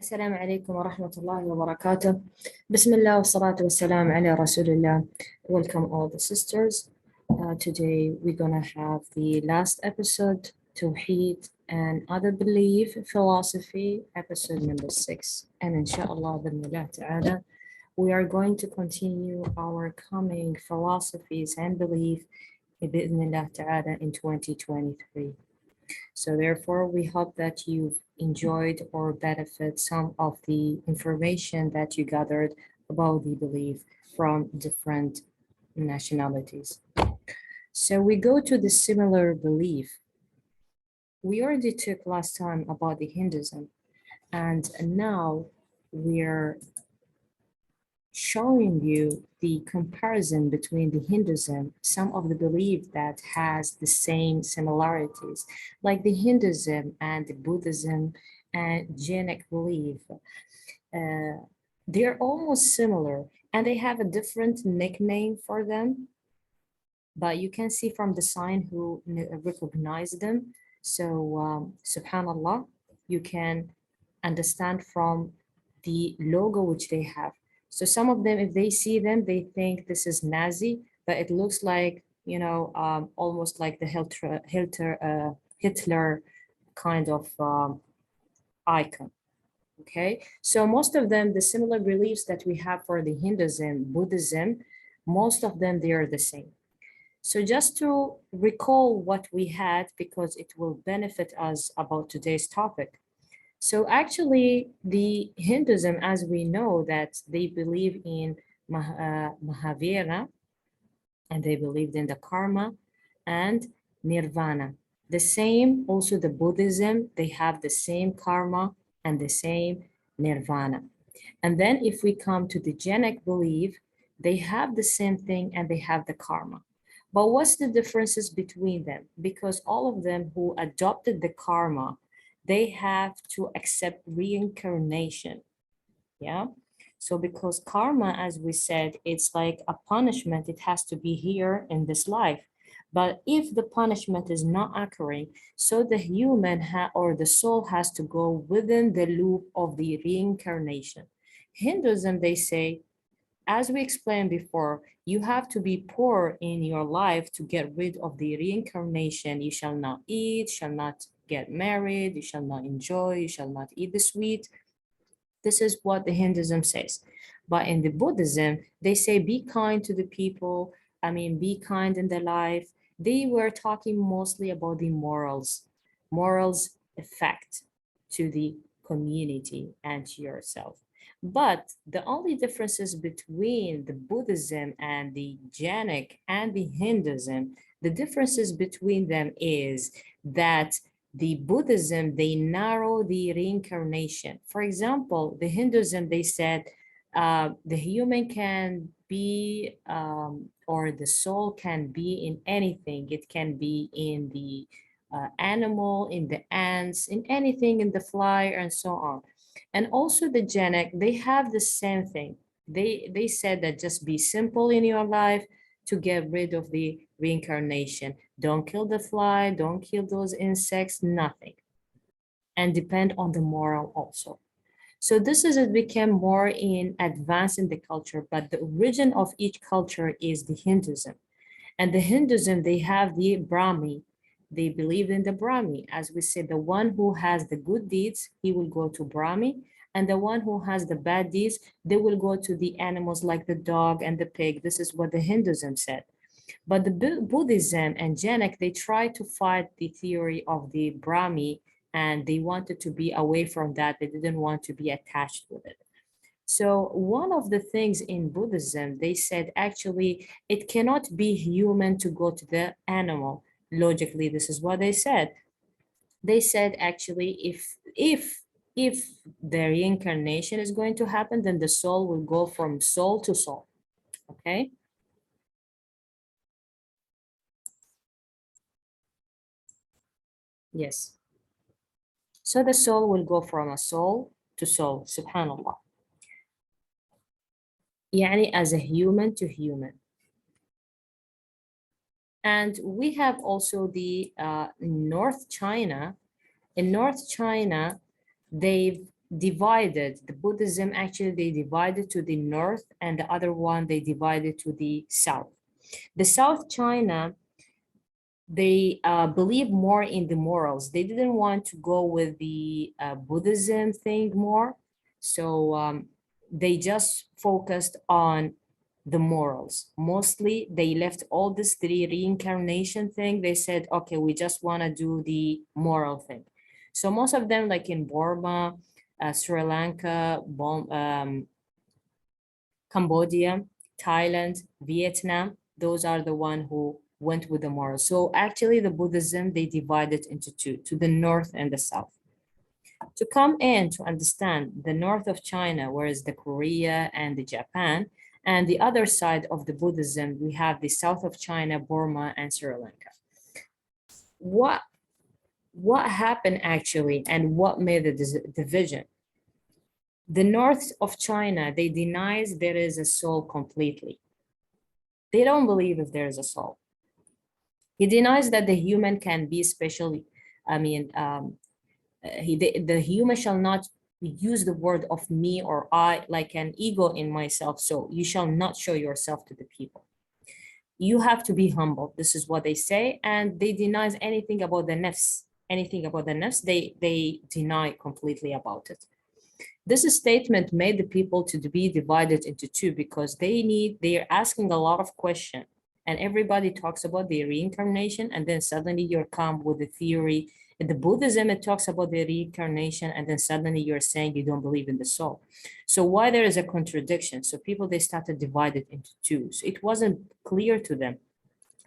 السلام عليكم ورحمة الله وبركاته. بسم الله والصلاة والسلام على رسول الله. Welcome all the sisters. Today we're gonna have the last episode, Tawheed and Other Belief Philosophy, episode number 6. And inshallah, b'idhnillah ta'ala, we are going to continue our coming philosophies and belief b'idhnillah ta'ala in 2023. So therefore, we hope that you've enjoyed or benefit some of the information that you gathered about the belief from different nationalities. So we go to the similar belief. We already took last time about the Hinduism, and now we're showing you the comparison between the Hinduism, some of the belief that has the same similarities, like the Hinduism and the Buddhism and Jainic belief. They're almost similar and they have a different nickname for them, but you can see from the sign who recognize them. So subhanallah, you can understand from the logo which they have. So some of them, if they see them, they think this is Nazi, but it looks like, you know, almost like the Hitler kind of icon. Okay, so most of them, the similar beliefs that we have for the Hinduism, Buddhism, most of them, they are the same. So just to recall what we had, because it will benefit us about today's topic. So actually, the Hinduism, as we know, that they believe in Mahavira, and they believed in the karma and nirvana. The same, also the Buddhism, they have the same karma and the same nirvana. And then if we come to the Jainic belief, they have the same thing and they have the karma. But what's the differences between them? Because all of them who adopted the karma, they have to accept reincarnation. Yeah. So because karma, as we said, it's like a punishment, it has to be here in this life. But if the punishment is not occurring, so the human or the soul has to go within the loop of the reincarnation. Hinduism, they say, as we explained before, you have to be poor in your life to get rid of the reincarnation. You shall not eat, shall not get married, you shall not enjoy, you shall not eat the sweet. This is what the Hinduism says. But in the Buddhism, they say be kind to the people. I mean, be kind in their life. They were talking mostly about the morals effect to the community and to yourself. But the only differences between the Buddhism and the Jainic and the Hinduism, the differences between them is that the Buddhism, they narrow the reincarnation. For example, the Hinduism, they said the human can be, or the soul can be in anything. It can be in the animal, in the ants, in anything, in the fly, and so on. And also the Jainic, they have the same thing. They said that just be simple in your life to get rid of the reincarnation. Don't kill the fly, don't kill those insects, nothing. And depend on the moral also. So this is, it became more in advance in the culture, but the origin of each culture is the Hinduism. And the Hinduism, they have the Brahmi. They believe in the Brahmi. As we said, the one who has the good deeds, he will go to Brahmi. And the one who has the bad deeds, they will go to the animals like the dog and the pig. This is what the Hinduism said. But the Buddhism and Jainic, they try to fight the theory of the Brahmi, and they wanted to be away from that. They didn't want to be attached with it. So one of the things in Buddhism, they said actually it cannot be human to go to the animal. Logically, this is what they said. They said actually if the reincarnation is going to happen, then the soul will go from soul to soul. Okay. Yes. So the soul will go from a soul to soul, subhanallah. Yani as a human to human. And we have also the North China. In North China, they divided. The Buddhism actually, they divided to the north, and the other one, they divided to the south. The South China, they believe more in the morals. They didn't want to go with the Buddhism thing more. So they just focused on the morals. Mostly they left all this the reincarnation thing. They said, okay, we just want to do the moral thing. So most of them, like in Burma, Sri Lanka, Cambodia, Thailand, Vietnam, those are the one who went with the moral. So actually the Buddhism, they divided into two, to the north and the south. To come in to understand the north of China, whereas the Korea and the Japan, and the other side of the Buddhism, we have the south of China, Burma, and Sri Lanka. What happened actually, and what made the division? The north of China, they denies there is a soul completely. They don't believe if there is a soul. He denies that the human can be specially, the human shall not use the word of me or I like an ego in myself. So you shall not show yourself to the people. You have to be humble. This is what they say. And they denies anything about the nafs. Anything about the nafs, they deny completely about it. This statement made the people to be divided into two because they're asking a lot of questions, and everybody talks about the reincarnation, and then suddenly you're come with the theory. In the Buddhism, it talks about the reincarnation, and then suddenly you're saying you don't believe in the soul. So why there is a contradiction? So people, they started divided into two. So it wasn't clear to them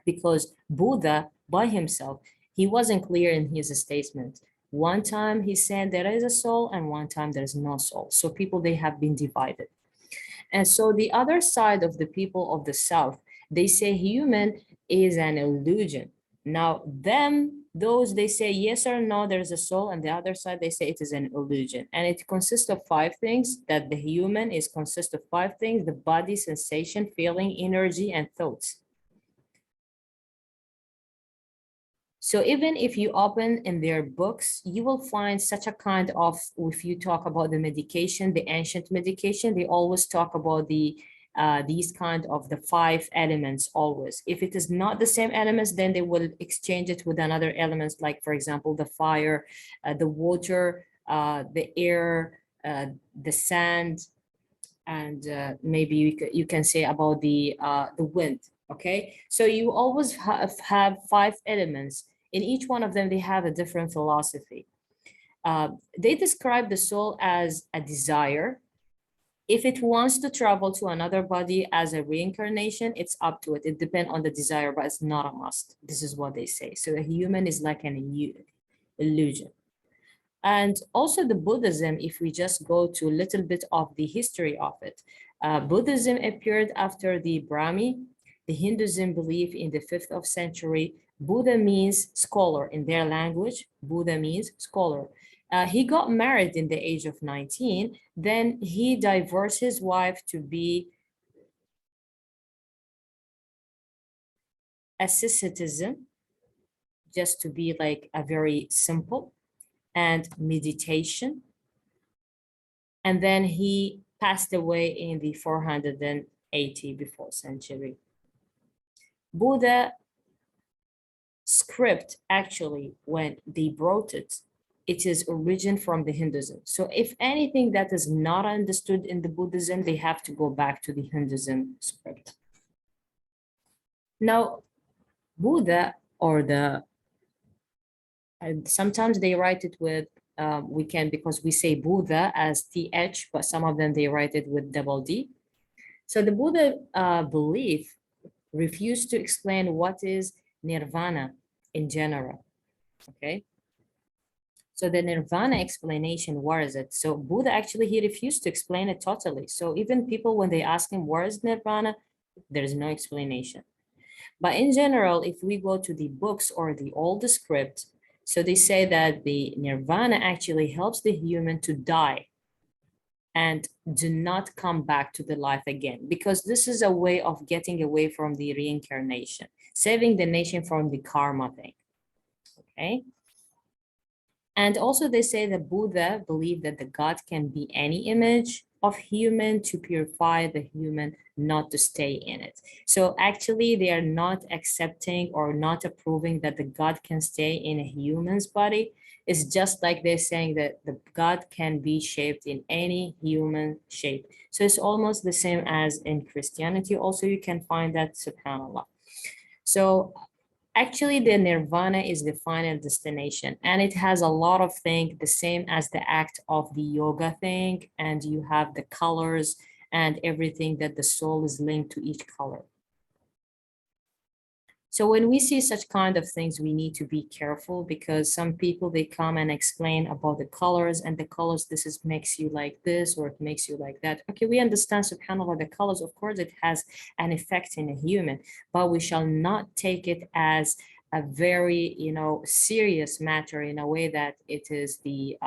because Buddha by himself, he wasn't clear in his statement. One time he said there is a soul, and one time there is no soul. So people, they have been divided. And so the other side of the people of the South, they say human is an illusion. Now those they say yes or no, there's a soul, and the other side, they say it is an illusion. And it consists of five things, that the human is consists of five things: the body, sensation, feeling, energy, and thoughts. So even if you open in their books, you will find such a kind of, if you talk about the medication, the ancient medication, they always talk about these kind of the five elements always. If it is not the same elements, then they will exchange it with another elements, like for example, the fire, the water, the air, the sand, and maybe you can say about the wind. Okay, so you always have five elements. In each one of them, they have a different philosophy. They describe the soul as a desire. If it wants to travel to another body as a reincarnation, it's up to it. It depends on the desire, but it's not a must. This is what they say. So a human is like an illusion. And also the Buddhism, if we just go to a little bit of the history of it, Buddhism appeared after the Brahmi. The Hinduism belief in the 5th of century. Buddha means scholar in their language. Buddha means scholar. He got married in the age of 19. Then he divorced his wife to be asceticism, just to be like a very simple, and meditation. And then he passed away in the 480 before century. Buddha script, actually, when they wrote it, it is origin from the Hinduism. So if anything that is not understood in the Buddhism, they have to go back to the Hinduism script. Now, Buddha, or sometimes they write it with, because we say Buddha as TH, but some of them, they write it with double D. So the Buddha belief refused to explain what is nirvana in general, okay? So the nirvana explanation, where is it? So Buddha actually, he refused to explain it totally. So even people, when they ask him, where is nirvana? There's no explanation. But in general, if we go to the books or the old script, so they say that the nirvana actually helps the human to die and do not come back to the life again, because this is a way of getting away from the reincarnation, saving the nation from the karma thing, okay? And also they say that Buddha believed that the God can be any image of human to purify the human, not to stay in it. So actually they are not accepting or not approving that the God can stay in a human's body. It's just like they're saying that the God can be shaped in any human shape. So it's almost the same as in Christianity. Also, you can find that, subhanAllah. So actually, the nirvana is the final destination, and it has a lot of things, the same as the act of the yoga thing, and you have the colors and everything that the soul is linked to each color. So when we see such kind of things, we need to be careful because some people, they come and explain about the colors and the colors, this is makes you like this or it makes you like that. Okay, we understand, subhanAllah, the colors, of course, it has an effect in a human, but we shall not take it as a very, serious matter in a way that it is the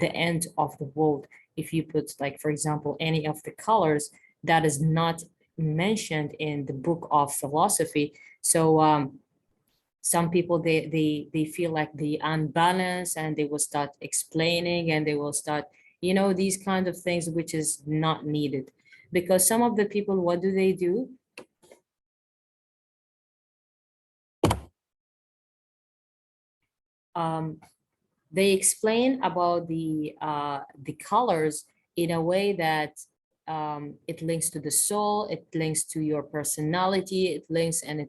end of the world. If you put, like, for example, any of the colors that is not mentioned in the book of philosophy, so some people, they feel like they unbalance and they will start explaining and they will start, these kind of things, which is not needed. Because some of the people, what do? Um, they explain about the colors in a way that it links to the soul, it links to your personality, it links and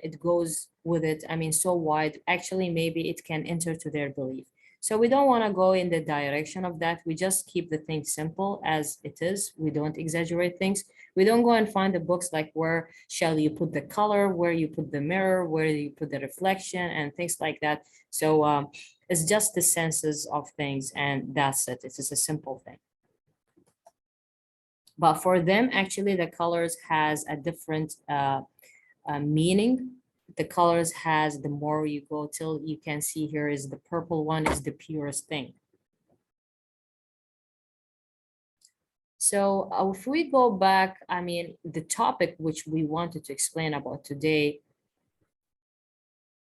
it goes with it. I mean, so wide, actually, maybe it can enter to their belief. So we don't want to go in the direction of that. We just keep the thing simple as it is. We don't exaggerate things. We don't go and find the books like where shall you put the color, where you put the mirror, where you put the reflection and things like that. So it's just the senses of things, and that's it. It's just a simple thing. But for them, actually, the colors has a different meaning. The colors has, the more you go till you can see here is the purple one is the purest thing. So if we go back, I mean, the topic which we wanted to explain about today,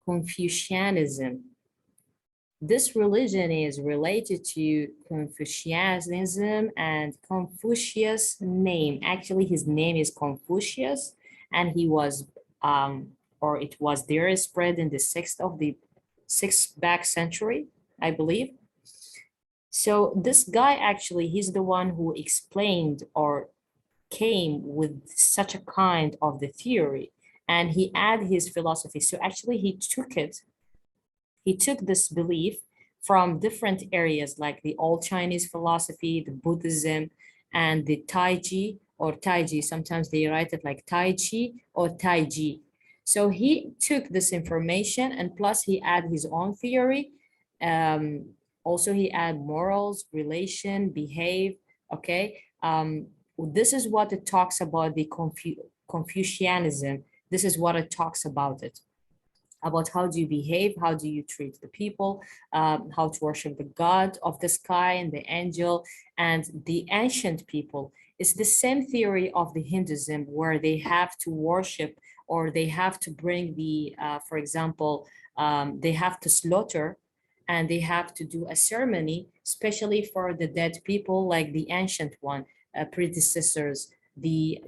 Confucianism. This religion is related to Confucianism, and Confucius' name, actually his name is Confucius, and he was, or it was there spread in the sixth back century, I believe. So this guy, actually, he's the one who explained or came with such a kind of the theory, and he added his philosophy. So actually he took this belief from different areas like the old Chinese philosophy, the Buddhism, and the Tai Chi or Tai Chi. Sometimes they write it like Tai Chi or Tai Chi. So he took this information and plus he add his own theory. Also, he add morals, relation, behave. Okay. This is what it talks about the Confucianism. This is what it talks about how do you behave, how do you treat the people, how to worship the god of the sky and the angel and the ancient people. It's the same theory of the Hinduism where they have to worship or they have to bring for example, they have to slaughter and they have to do a ceremony, especially for the dead people like the ancient one, predecessors, the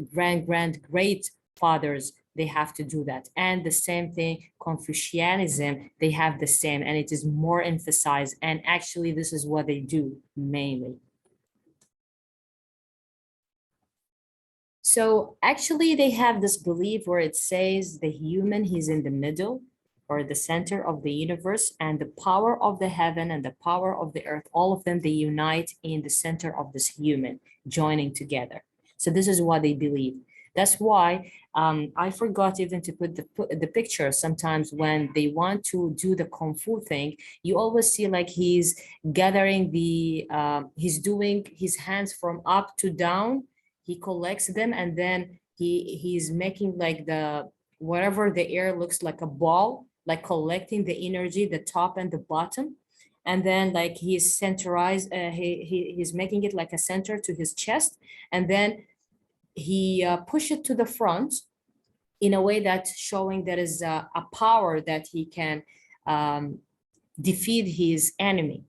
great fathers, they have to do that. And the same thing, Confucianism, they have the same, and it is more emphasized. And actually, this is what they do mainly. So actually, they have this belief where it says the human, he's in the middle or the center of the universe, and the power of the heaven and the power of the earth, all of them, they unite in the center of this human, joining together. So this is what they believe. That's why I forgot even to put the picture. Sometimes when they want to do the Kung Fu thing, you always see like he's gathering he's doing his hands from up to down. He collects them and then he's making like whatever the air looks like a ball, like collecting the energy, the top and the bottom. And then like he's centralized, he's making it like a center to his chest. And then he push it to the front in a way that's showing there is a power that he can defeat his enemy.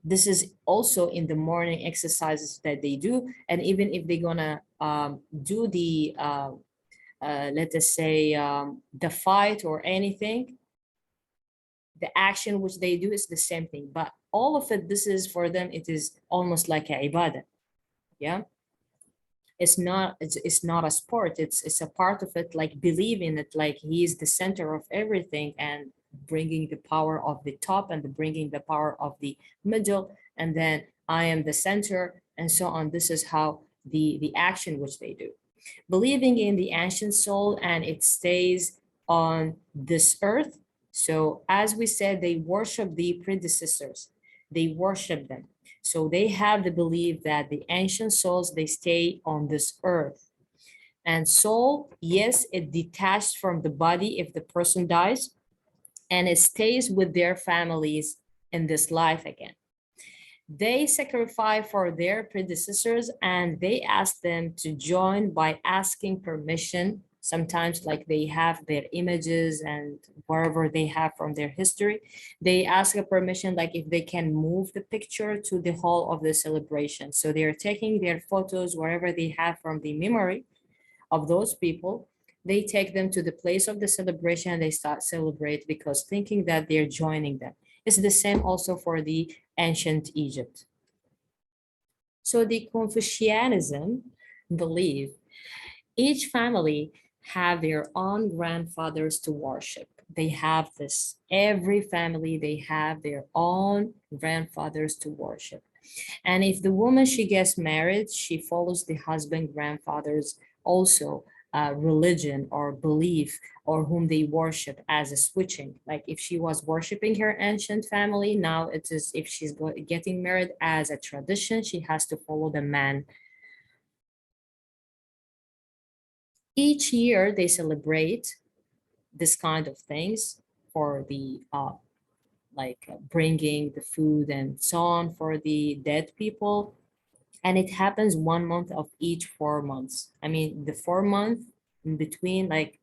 This is also in the morning exercises that they do. And even if they're gonna do the, let us say, the fight or anything, the action which they do is the same thing. But all of it, this is for them, it is almost like a ibadah. Yeah. It's not a sport, it's a part of it, like believe in it, like he is the center of everything, and bringing the power of the top and bringing the power of the middle, and then I am the center, and so on. This is how the action which they do, believing in the ancient soul, and it stays on this earth. So as we said, they worship the predecessors, they worship them. So they have the belief that the ancient souls, they stay on this earth. And soul, yes, it detached from the body if the person dies, and it stays with their families in this life again. They sacrifice for their predecessors, and they ask them to join by asking permission. Sometimes, like they have their images and wherever they have from their history, they ask a permission, like if they can move the picture to the hall of the celebration. So they're taking their photos wherever they have from the memory of those people. They take them to the place of the celebration and they start celebrate, because thinking that they're joining them. It's the same also for the ancient Egypt. So the Confucianism believe each family have their own grandfathers to worship. They have this. Every family, they have their own grandfathers to worship. And if the woman, she gets married, she follows the husband grandfather's also religion or belief, or whom they worship as a switching. Like if she was worshiping her ancient family, now it is, if she's getting married as a tradition, she has to follow the man. Each year they celebrate this kind of things for the bringing the food and so on for the dead people. And it happens 1 month of each 4 months. I mean, the 4 month in between, like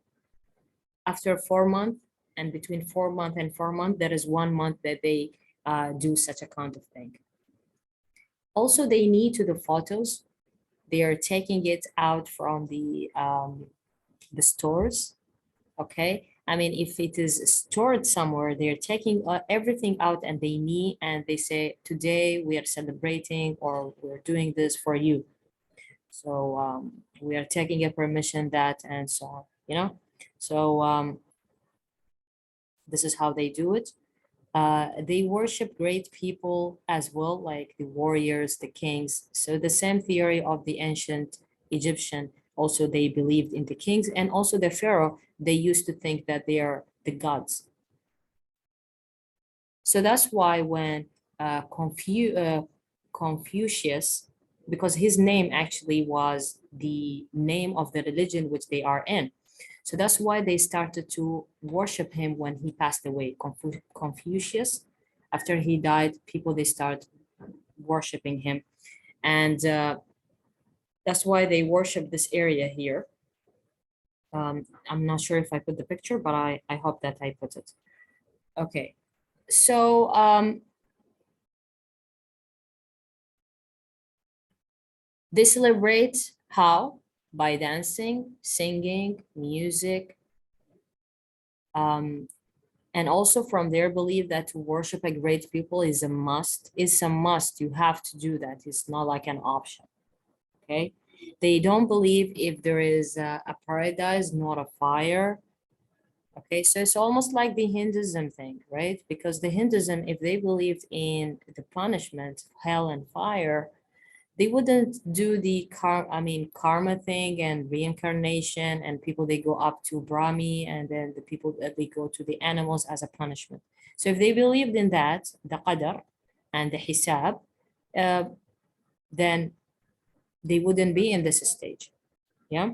after 4 months, and between 4 month and 4 month, there is 1 month that they do such a kind of thing. Also, they need to the photos. They are taking it out from the stores. Okay. I mean, if it is stored somewhere, they're taking everything out, and they need, and they say, today we are celebrating, or we're doing this for you. So we are taking a permission that, and so on, you know. So this is how they do it. They worship great people as well, like the warriors, the kings. So the same theory of the ancient Egyptian, also they believed in the kings, and also the pharaoh, they used to think that they are the gods. So that's why when Confucius, because his name actually was the name of the religion which they are in. So that's why they started to worship him when he passed away. Confucius, after he died, people, they start worshiping him. And that's why they worship this area here. I'm not sure if I put the picture, but I hope that I put it. Okay. So they celebrate how? By dancing, singing, music, and also from their belief that to worship a great people is a must. It's a must. You have to do that. It's not like an option. Okay. They don't believe if there is a paradise, not a fire. Okay, so it's almost like the Hinduism thing, right? Because the Hinduism, if they believed in the punishment, hell and fire, they wouldn't do the karma thing and reincarnation, and people, they go up to Brahmi, and then the people that they go to the animals as a punishment. So if they believed in that, the qadar and the hisab, then they wouldn't be in this stage. Yeah.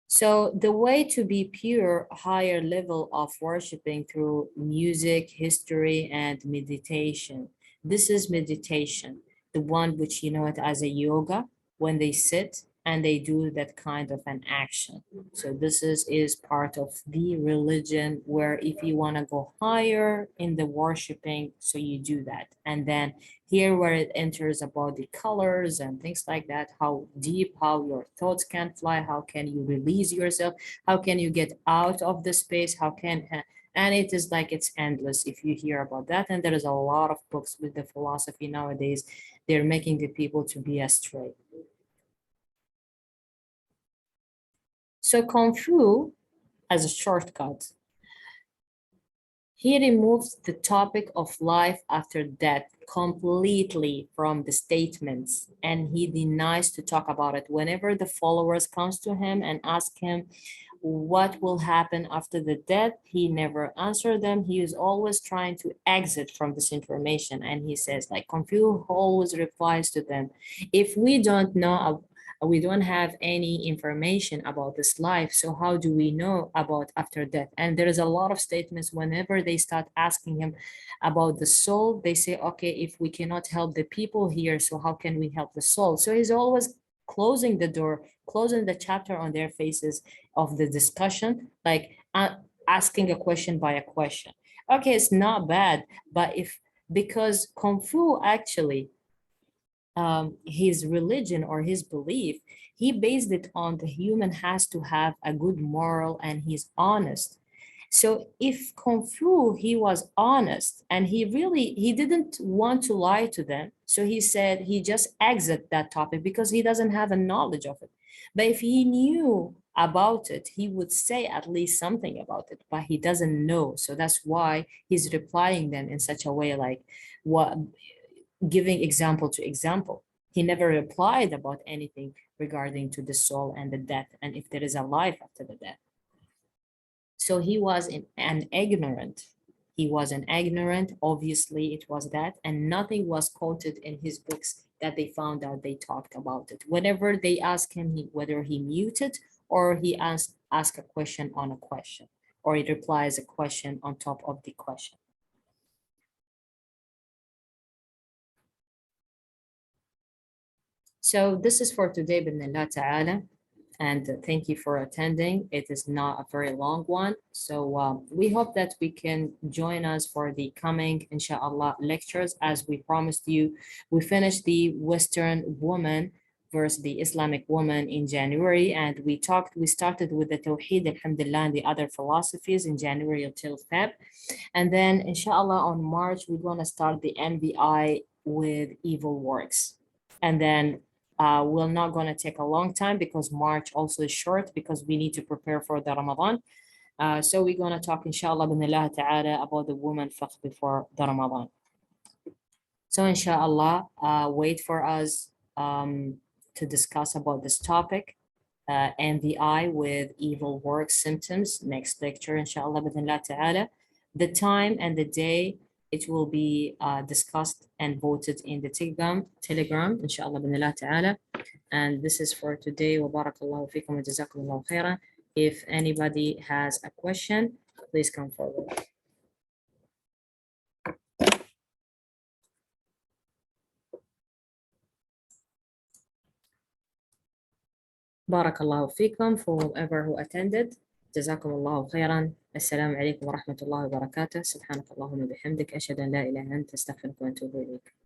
So the way to be pure, higher level of worshiping through music, history, and meditation. This is meditation, the one which you know it as a yoga, when they sit and they do that kind of an action. So this is part of the religion where if you want to go higher in the worshiping, so you do that. And then here where it enters about the colors and things like that, how deep, how your thoughts can fly, how can you release yourself, how can you get out of the space, how can, and it is like it's endless if you hear about that. And there is a lot of books with the philosophy nowadays. They're making the people to be astray. So Kung Fu, as a shortcut, he removes the topic of life after death completely from the statements, and he denies to talk about it. Whenever the followers comes to him and ask him what will happen after the death, he never answered them. He is always trying to exit from this information, and he says, like, Confucius always replies to them, if we don't know, we don't have any information about this life, so how do we know about after death? And there is a lot of statements whenever they start asking him about the soul, they say, okay, if we cannot help the people here, so how can we help the soul? So he's always closing the door, closing the chapter on their faces of the discussion, like asking a question by a question. Okay, it's not bad, but because Kung Fu actually, his religion or his belief, he based it on the human has to have a good moral and he's honest. So if Kung Fu, he was honest and he didn't want to lie to them. So he said he just exit that topic because he doesn't have a knowledge of it. But if he knew about it, he would say at least something about it, but he doesn't know. So that's why he's replying them in such a way, like what, giving example to example. He never replied about anything regarding to the soul and the death and if there is a life after the death. So he was an ignorant. He was an ignorant, obviously it was that, and nothing was quoted in his books that they found out they talked about it. Whenever they asked him whether he muted or he asked a question on a question, or he replies a question on top of the question. So this is for today, Bismillah ta'ala. And thank you for attending. It is not a very long one. So we hope that we can join us for the coming, inshallah, lectures. As we promised you, we finished the Western woman versus the Islamic woman in January. And we started with the Tawheed, alhamdulillah, and the other philosophies in January until Feb. And then inshallah on March, we're gonna start the MVI with evil works. And then we're not going to take a long time because March also is short because we need to prepare for the Ramadan. So we're going to talk, inshallah, binillah ta'ala, about the woman fiqh before the Ramadan. So inshallah, wait for us to discuss about this topic, NVI with evil work symptoms, next lecture, inshallah, binillah ta'ala. The time and the day, it will be discussed and voted in the Telegram, inshallah, binillah ta'ala. And this is for today. Wa barakallahu fikum wa jazakumullahu khairan. If anybody has a question, please come forward. Barakallahu fikum for whoever who attended. Jazakumullahu khairan. Assalamu alaikum wa rahmatullahi wa barakatuh. Subhanakallahumma bihamdik. Ashhadu an la ilaha illa anta astaghfiruka wa atubu ilayk.